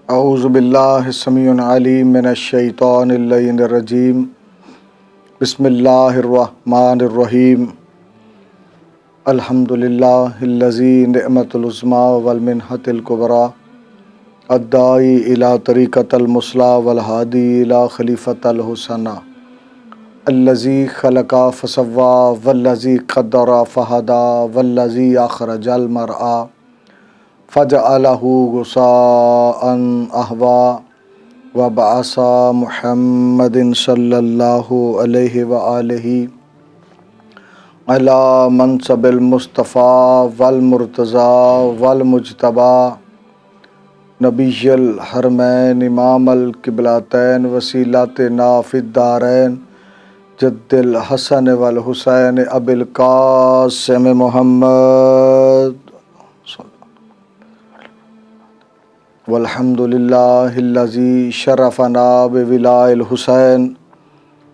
اعوذ باللہ السمیع العلیم من الشیطان اللعین الرجیم بسم اللہ الرحمن الرحیم الحمدللہ الذی نعمت العظمیٰ والمنحۃ الکبریٰ الداعی الی طریقۃ المثلیٰ والہادی الی خلیفۃ الحسنیٰ الذی خلق فسویٰ والذی قدر فہدیٰ والذی اخرج المرعیٰ فجعلہ غثاء احویٰ وبعث محمد صلی اللہ علیہ وآلہ علی منصب المصطفیٰ والمرتضیٰ والمجتبیٰ نبی الحرمین امام القبلتین وسیلتنا فی الدارین جد الحسن والحسین ابی القاسم محمد والحمدللہ الذی شرفنا بولاء الحسین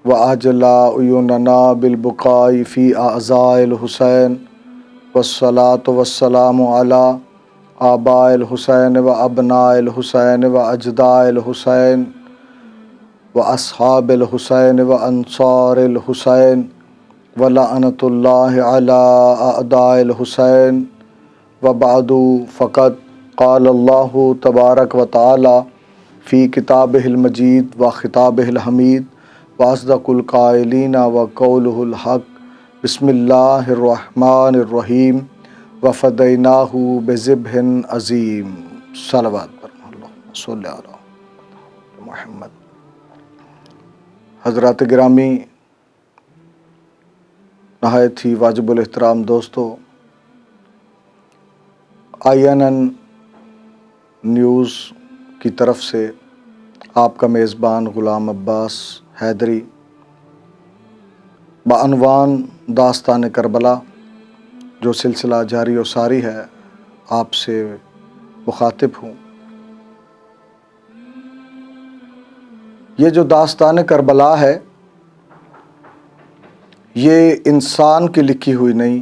وأجلا عیوننا بالبقاء فی اعزاء الحسین والصلاة والسلام علی آباء الحسین وابناء الحسین واجداء الحسین واصحاب الحسین وانصار الحسین ولعنۃ اللہ علی اعداء الحسین وبعد فقد قال اللہ تبارک و تعالی فی کتابہ المجید و خطابہ الحمید واصدق القائلین وقولہ الحق بسم اللہ الرحمن الرحیم وفدیناہ بذبح عظیم صلوات پر اللہ صلی علی محمد۔ حضرات گرامی، نہایت ہی واجب الاحترام دوستو، INN نیوز کی طرف سے آپ کا میزبان غلام عباس حیدری بعنوان داستان کربلا جو سلسلہ جاری و ساری ہے آپ سے مخاطب ہوں۔ یہ جو داستان کربلا ہے یہ انسان کی لکھی ہوئی نہیں،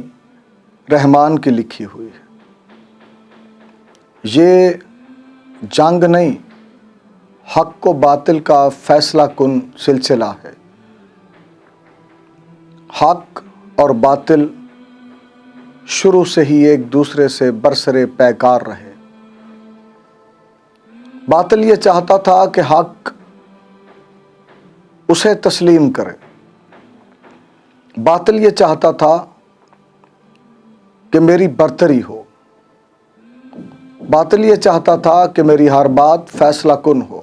رحمان کی لکھی ہوئی ہے۔ یہ جنگ نہیں، حق و باطل کا فیصلہ کن سلسلہ ہے۔ حق اور باطل شروع سے ہی ایک دوسرے سے برسر پیکار رہے۔ باطل یہ چاہتا تھا کہ حق اسے تسلیم کرے، باطل یہ چاہتا تھا کہ میری برتری ہو، باطل یہ چاہتا تھا کہ میری ہر بات فیصلہ کن ہو۔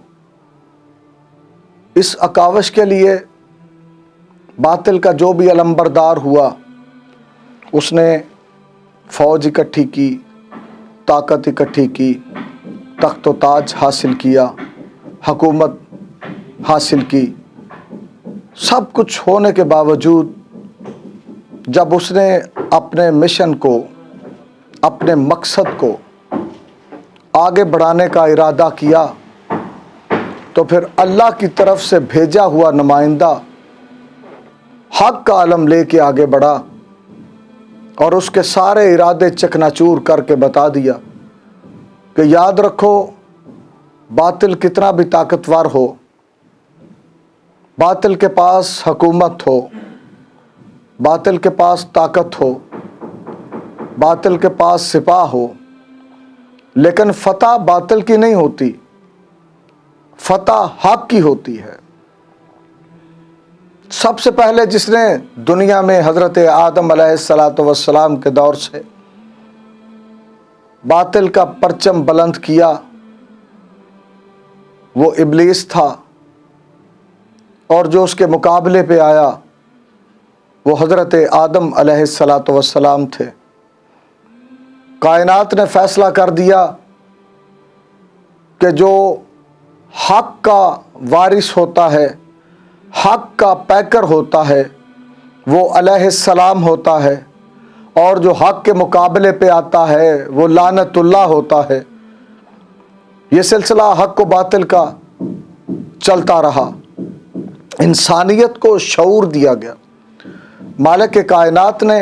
اس اکاوش کے لیے باطل کا جو بھی علمبردار ہوا اس نے فوج اکٹھی کی، طاقت اکٹھی کی، تخت و تاج حاصل کیا، حکومت حاصل کی۔ سب کچھ ہونے کے باوجود جب اس نے اپنے مشن کو، اپنے مقصد کو آگے بڑھانے کا ارادہ کیا تو پھر اللہ کی طرف سے بھیجا ہوا نمائندہ حق کا علم لے کے آگے بڑھا اور اس کے سارے ارادے چکناچور کر کے بتا دیا کہ یاد رکھو، باطل کتنا بھی طاقتور ہو، باطل کے پاس حکومت ہو، باطل کے پاس طاقت ہو، باطل کے پاس سپاہ ہو، لیکن فتح باطل کی نہیں ہوتی، فتح حق کی ہوتی ہے۔ سب سے پہلے جس نے دنیا میں حضرت آدم علیہ السلام کے دور سے باطل کا پرچم بلند کیا وہ ابلیس تھا، اور جو اس کے مقابلے پہ آیا وہ حضرت آدم علیہ السلام تھے۔ کائنات نے فیصلہ کر دیا کہ جو حق کا وارث ہوتا ہے، حق کا پیکر ہوتا ہے، وہ علیہ السلام ہوتا ہے، اور جو حق کے مقابلے پہ آتا ہے وہ لعنت اللہ ہوتا ہے۔ یہ سلسلہ حق و باطل کا چلتا رہا، انسانیت کو شعور دیا گیا۔ مالک کائنات نے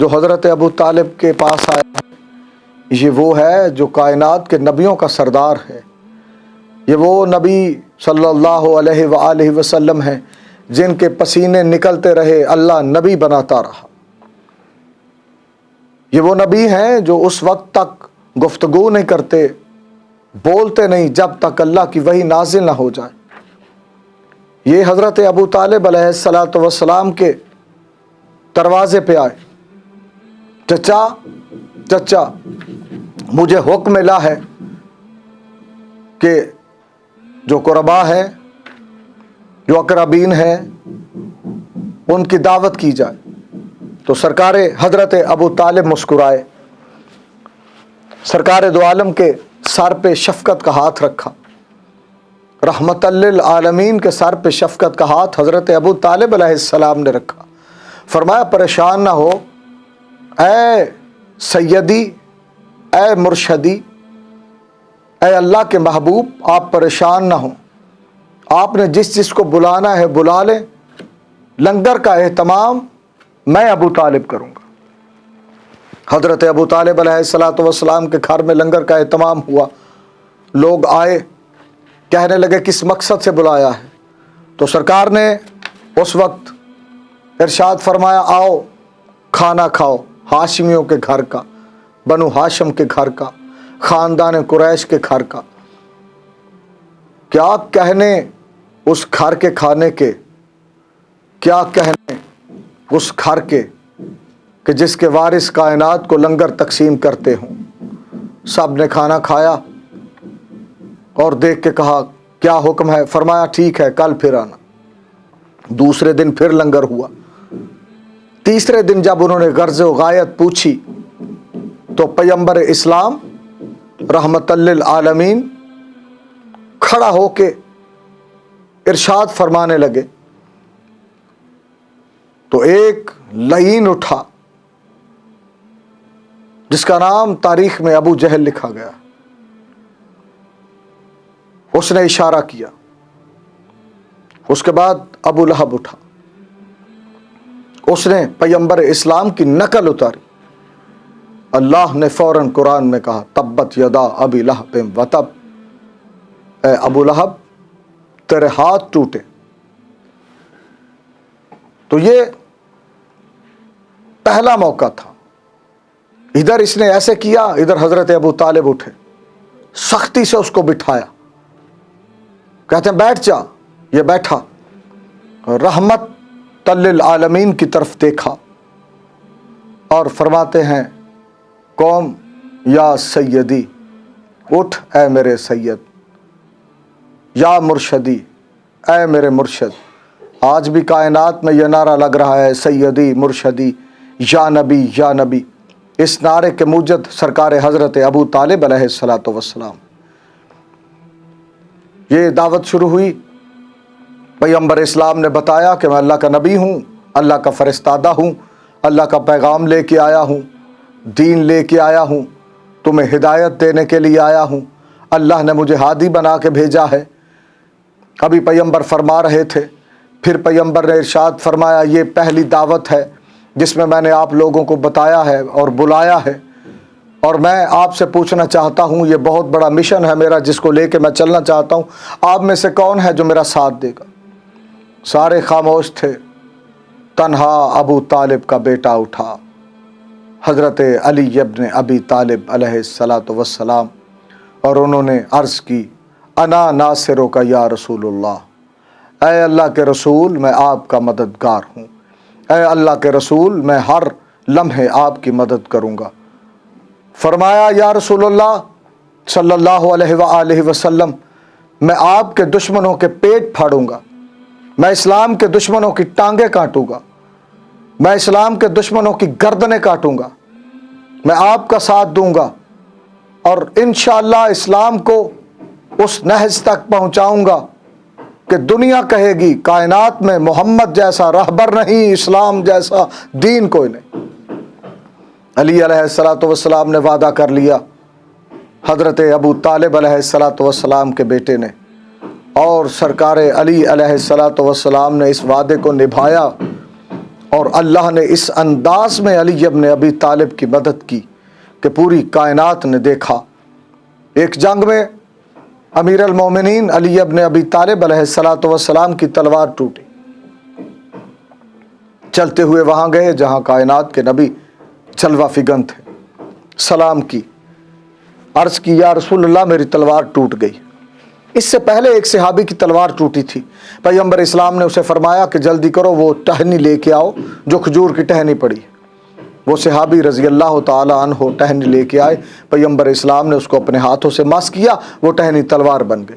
جو حضرت ابو طالب کے پاس آیا یہ وہ ہے جو کائنات کے نبیوں کا سردار ہے، یہ وہ نبی صلی اللہ علیہ وآلہ وسلم ہیں جن کے پسینے نکلتے رہے، اللہ نبی بناتا رہا۔ یہ وہ نبی ہیں جو اس وقت تک گفتگو نہیں کرتے، بولتے نہیں جب تک اللہ کی وحی نازل نہ ہو جائے۔ یہ حضرت ابو طالب علیہ السلام کے دروازے پہ آئے، چچا مجھے حکم ملا ہے کہ جو قربا ہیں، جو اقربین ہیں، ان کی دعوت کی جائے۔ تو سرکار حضرت ابو طالب مسکرائے، سرکار دو عالم کے سر پہ شفقت کا ہاتھ رکھا، رحمت للعالمین کے سر پہ شفقت کا ہاتھ حضرت ابو طالب علیہ السلام نے رکھا۔ فرمایا پریشان نہ ہو اے سیدی، اے مرشدی، اے اللہ کے محبوب، آپ پریشان نہ ہوں، آپ نے جس کو بلانا ہے بلا لیں، لنگر کا اہتمام میں ابو طالب کروں گا۔ حضرت ابو طالب علیہ السلام کے گھر میں لنگر کا اہتمام ہوا، لوگ آئے، کہنے لگے کس مقصد سے بلایا ہے؟ تو سرکار نے اس وقت ارشاد فرمایا آؤ کھانا کھاؤ، ہاشمیوں کے گھر کا، بنو ہاشم کے گھر کا، خاندان قریش کے گھر کا۔ کیا کہنے اس گھر کے کھانے کے، کیا کہنے اس گھر کے کہ جس کے وارث کائنات کو لنگر تقسیم کرتے ہوں۔ سب نے کھانا کھایا اور دیکھ کے کہا کیا حکم ہے؟ فرمایا ٹھیک ہے کل پھر آنا۔ دوسرے دن پھر لنگر ہوا۔ تیسرے دن جب انہوں نے غرض و غایت پوچھی تو پیغمبر اسلام رحمت للعالمین کھڑا ہو کے ارشاد فرمانے لگے تو ایک لعین اٹھا جس کا نام تاریخ میں ابو جہل لکھا گیا، اس نے اشارہ کیا۔ اس کے بعد ابو لہب اٹھا، اس نے پیغمبر اسلام کی نقل اتاری۔ اللہ نے فوراً قرآن میں کہا تبت یدا ابی لہب وتب، اے ابو لہب تیرے ہاتھ ٹوٹے۔ تو یہ پہلا موقع تھا، ادھر اس نے ایسے کیا، ادھر حضرت ابو طالب اٹھے، سختی سے اس کو بٹھایا، کہتے ہیں بیٹھ جا، یہ بیٹھا، رحمت للعالمین کی طرف دیکھا اور فرماتے ہیں قوم یا سیدی، اٹھ اے میرے سید، یا مرشدی، اے میرے مرشد۔ آج بھی کائنات میں یہ نعرہ لگ رہا ہے سیدی، مرشدی، یا نبی، یا نبی۔ اس نعرے کے موجد سرکار حضرت ابو طالب علیہ السلام، یہ دعوت شروع ہوئی۔ پیغمبر اسلام نے بتایا کہ میں اللہ کا نبی ہوں، اللہ کا فرستادہ ہوں، اللہ کا پیغام لے کے آیا ہوں، دین لے کے آیا ہوں، تمہیں ہدایت دینے کے لیے آیا ہوں، اللہ نے مجھے ہادی بنا کے بھیجا ہے۔ ابھی پیغمبر فرما رہے تھے، پھر پیغمبر نے ارشاد فرمایا یہ پہلی دعوت ہے جس میں میں نے آپ لوگوں کو بتایا ہے اور بلایا ہے، اور میں آپ سے پوچھنا چاہتا ہوں، یہ بہت بڑا مشن ہے میرا جس کو لے کے میں چلنا چاہتا ہوں، آپ میں سے کون ہے جو میرا ساتھ دے گا؟ سارے خاموش تھے، تنہا ابو طالب کا بیٹا اٹھا، حضرت علی ابن ابی طالب علیہ السلام، اور انہوں نے عرض کی انا ناصرو کا یا رسول اللہ، اے اللہ کے رسول میں آپ کا مددگار ہوں، اے اللہ کے رسول میں ہر لمحے آپ کی مدد کروں گا۔ فرمایا یا رسول اللہ صلی اللہ علیہ وآلہ وسلم، میں آپ کے دشمنوں کے پیٹ پھاڑوں گا، میں اسلام کے دشمنوں کی ٹانگیں کاٹوں گا، میں اسلام کے دشمنوں کی گردنیں کاٹوں گا، میں آپ کا ساتھ دوں گا، اور انشاءاللہ اسلام کو اس نہج تک پہنچاؤں گا کہ دنیا کہے گی کائنات میں محمد جیسا رہبر نہیں، اسلام جیسا دین کوئی نہیں۔ علی علیہ السلام نے وعدہ کر لیا، حضرت ابو طالب علیہ السلام کے بیٹے نے، اور سرکار علی علیہ السلام نے اس وعدے کو نبھایا اور اللہ نے اس انداز میں علی ابن ابی طالب کی مدد کی کہ پوری کائنات نے دیکھا۔ ایک جنگ میں امیر المومنین علی ابن ابی طالب علیہ السلام کی تلوار ٹوٹی۔ چلتے ہوئے وہاں گئے جہاں کائنات کے نبی جلوہ فگن تھے، سلام کی، عرض کی یا رسول اللہ میری تلوار ٹوٹ گئی۔ اس سے پہلے ایک صحابی کی تلوار ٹوٹی تھی، پیغمبر اسلام نے اسے فرمایا کہ جلدی کرو وہ ٹہنی لے کے آؤ جو کھجور کی ٹہنی پڑی۔ وہ صحابی رضی اللہ تعالی عنہ ٹہنی لے کے آئے، پیغمبر اسلام نے اس کو اپنے ہاتھوں سے مس کیا، وہ ٹہنی تلوار بن گئی۔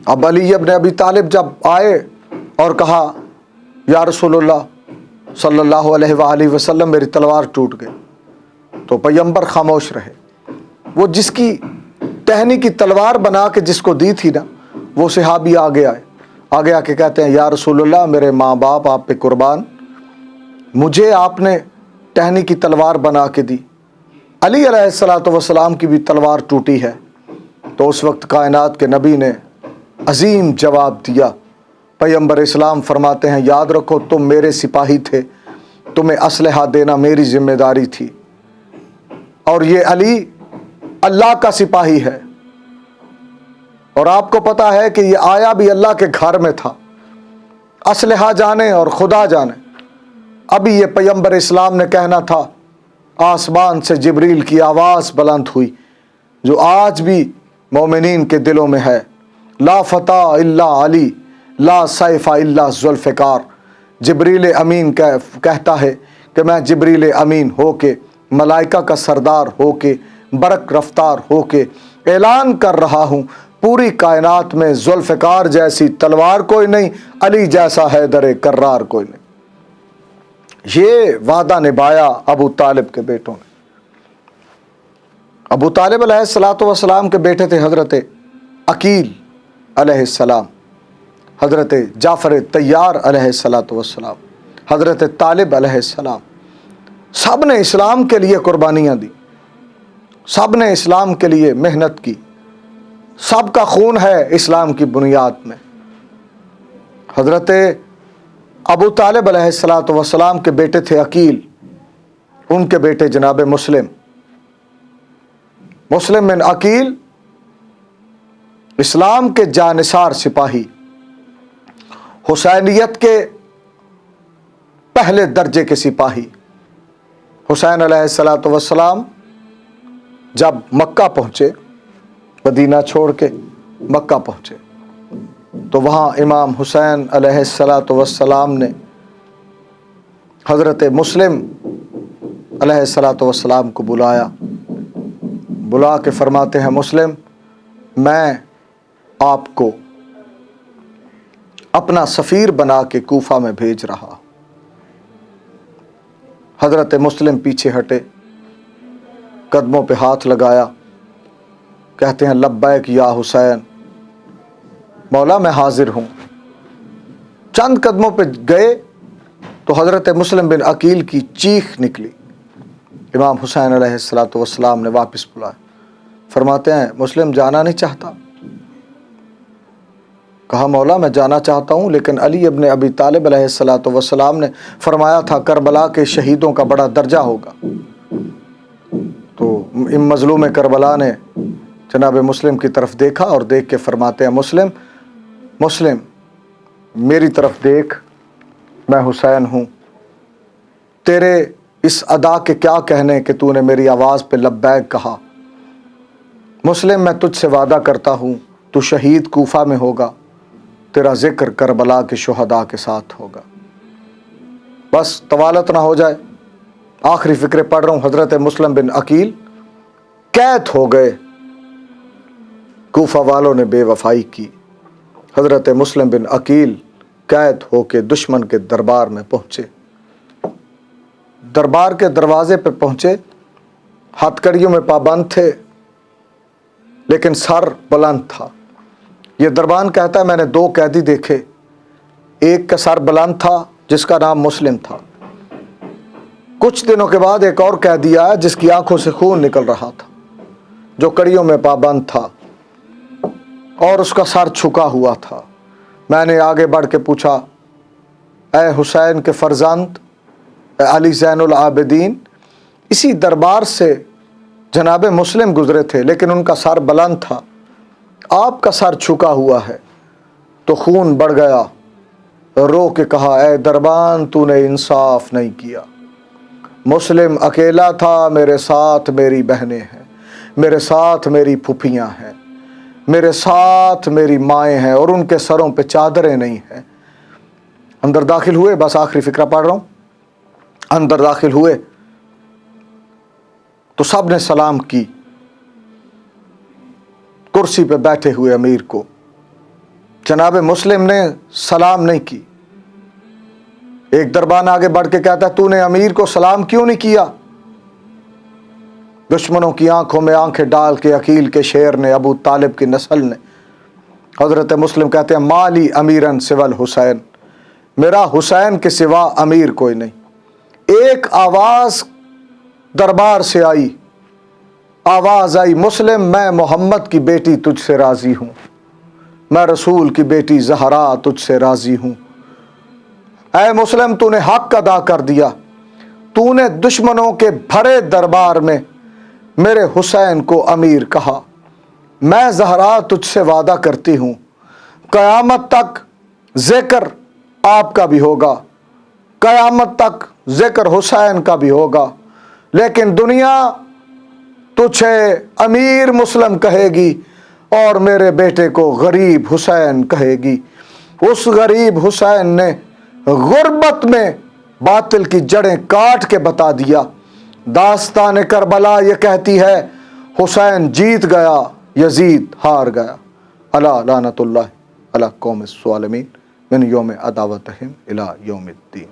اب علی ابن ابی طالب جب آئے اور کہا یا رسول اللہ صلی اللہ علیہ وآلہ وسلم میری تلوار ٹوٹ گئی، تو پیغمبر خاموش رہے۔ وہ جس کی ٹہنی کی تلوار بنا کے جس کو دی تھی نا، وہ صحابی آگے آ کے کہتے ہیں یا رسول اللہ میرے ماں باپ آپ پہ قربان، مجھے آپ نے ٹہنی کی تلوار بنا کے دی، علی علیہ السلام کی بھی تلوار ٹوٹی ہے۔ تو اس وقت کائنات کے نبی نے عظیم جواب دیا۔ پیغمبر اسلام فرماتے ہیں یاد رکھو تم میرے سپاہی تھے، تمہیں اسلحہ دینا میری ذمہ داری تھی، اور یہ علی اللہ کا سپاہی ہے، اور آپ کو پتا ہے کہ یہ آیا بھی اللہ کے گھر میں تھا۔ اسلحہ جانے اور خدا جانے، ابھی یہ پیغمبر اسلام نے کہنا تھا، آسمان سے جبریل کی آواز بلند ہوئی جو آج بھی مومنین کے دلوں میں ہے، لا فتح الا علی لا سیف الا ذوالفقار۔ جبریل امین کہتا ہے کہ میں جبریل امین ہو کے، ملائکہ کا سردار ہو کے، برق رفتار ہو کے اعلان کر رہا ہوں پوری کائنات میں ذوالفقار جیسی تلوار کوئی نہیں، علی جیسا حیدر کرار کوئی نہیں۔ یہ وعدہ نبھایا ابو طالب کے بیٹوں نے۔ ابو طالب علیہ السلام کے بیٹے تھے حضرت عقیل علیہ السلام، حضرت جعفر طیار علیہ السلام، حضرت طالب علیہ السلام۔ سب نے اسلام کے لیے قربانیاں دی، سب نے اسلام کے لیے محنت کی، سب کا خون ہے اسلام کی بنیاد میں۔ حضرت ابو طالب علیہ السلام کے بیٹے تھے عقیل، ان کے بیٹے جناب مسلم بن عقیل اسلام کے جانثار سپاہی، حسینیت کے پہلے درجے کے سپاہی۔ حسین علیہ السلام جب مکہ پہنچے، مدینہ چھوڑ کے مکہ پہنچے، تو وہاں امام حسین علیہ السلام نے حضرت مسلم علیہ السلام کو بلا کے فرماتے ہیں مسلم میں آپ کو اپنا سفیر بنا کے کوفہ میں بھیج رہا۔ حضرت مسلم پیچھے ہٹے، قدموں پہ ہاتھ لگایا، کہتے ہیں لبیک یا حسین، مولا میں حاضر ہوں۔ چند قدموں پہ گئے تو حضرت مسلم بن عقیل کی چیخ نکلی۔ امام حسین علیہ السلام نے واپس بلایا، فرماتے ہیں مسلم جانا نہیں چاہتا؟ کہا مولا میں جانا چاہتا ہوں، لیکن علی ابن ابی طالب علیہ السلام نے فرمایا تھا کربلا کے شہیدوں کا بڑا درجہ ہوگا۔ تو مظلوم کربلا نے جناب مسلم کی طرف دیکھا اور دیکھ کے فرماتے ہیں مسلم میری طرف دیکھ، میں حسین ہوں، تیرے اس ادا کے کیا کہنے کہ تو نے میری آواز پہ لبیک کہا۔ مسلم میں تجھ سے وعدہ کرتا ہوں تو شہید کوفہ میں ہوگا، تیرا ذکر کربلا کے شہداء کے ساتھ ہوگا۔ بس طوالت نہ ہو جائے، آخری فکرے پڑھ رہا ہوں۔ حضرت مسلم بن عقیل قید ہو گئے، کوفہ والوں نے بے وفائی کی۔ حضرت مسلم بن عقیل قید ہو کے دشمن کے دربار میں پہنچے، دربار کے دروازے پہ پہنچے، ہتھ کڑیوں میں پابند تھے لیکن سر بلند تھا۔ یہ دربان کہتا ہے میں نے دو قیدی دیکھے، ایک کا سر بلند تھا جس کا نام مسلم تھا۔ کچھ دنوں کے بعد ایک اور قیدی آیا جس کی آنکھوں سے خون نکل رہا تھا، جو کڑیوں میں پابند تھا اور اس کا سر جھکا ہوا تھا۔ میں نے آگے بڑھ کے پوچھا اے حسین کے فرزند، اے علی زین العابدین، اسی دربار سے جناب مسلم گزرے تھے، لیکن ان کا سر بلند تھا، آپ کا سر جھکا ہوا ہے، تو خون بڑھ گیا، رو کے کہا اے دربان تو نے انصاف نہیں کیا، مسلم اکیلا تھا، میرے ساتھ میری بہنیں ہیں، میرے ساتھ میری پھپھیاں ہیں، میرے ساتھ میری مائیں ہیں، اور ان کے سروں پہ چادریں نہیں ہیں۔ اندر داخل ہوئے، بس آخری فقرہ پڑھ رہا ہوں، اندر داخل ہوئے تو سب نے سلام کی، کرسی پہ بیٹھے ہوئے امیر کو، جناب مسلم نے سلام نہیں کی۔ ایک دربان آگے بڑھ کے کہتا ہے تو نے امیر کو سلام کیوں نہیں کیا؟ دشمنوں کی آنکھوں میں آنکھیں ڈال کے عقیل کے شیر نے، ابو طالب کی نسل نے، حضرت مسلم کہتے ہیں مالی امیرن سوى الحسین، میرا حسین کے سوا امیر کوئی نہیں۔ ایک آواز دربار سے آئی، آواز آئی مسلم میں محمد کی بیٹی تجھ سے راضی ہوں، میں رسول کی بیٹی زہرا تجھ سے راضی ہوں۔ اے مسلم تو نے حق ادا کر دیا، تو نے دشمنوں کے بھرے دربار میں میرے حسین کو امیر کہا، میں زہرا تجھ سے وعدہ کرتی ہوں قیامت تک ذکر آپ کا بھی ہوگا، قیامت تک ذکر حسین کا بھی ہوگا، لیکن دنیا تجھے امیر مسلم کہے گی اور میرے بیٹے کو غریب حسین کہے گی۔ اس غریب حسین نے غربت میں باطل کی جڑیں کاٹ کے بتا دیا۔ داستان کربلا یہ کہتی ہے حسین جیت گیا، یزید ہار گیا۔ الا لعنت اللہ علی قوم الظالمین من یوم عداوتہم الی یوم الدین۔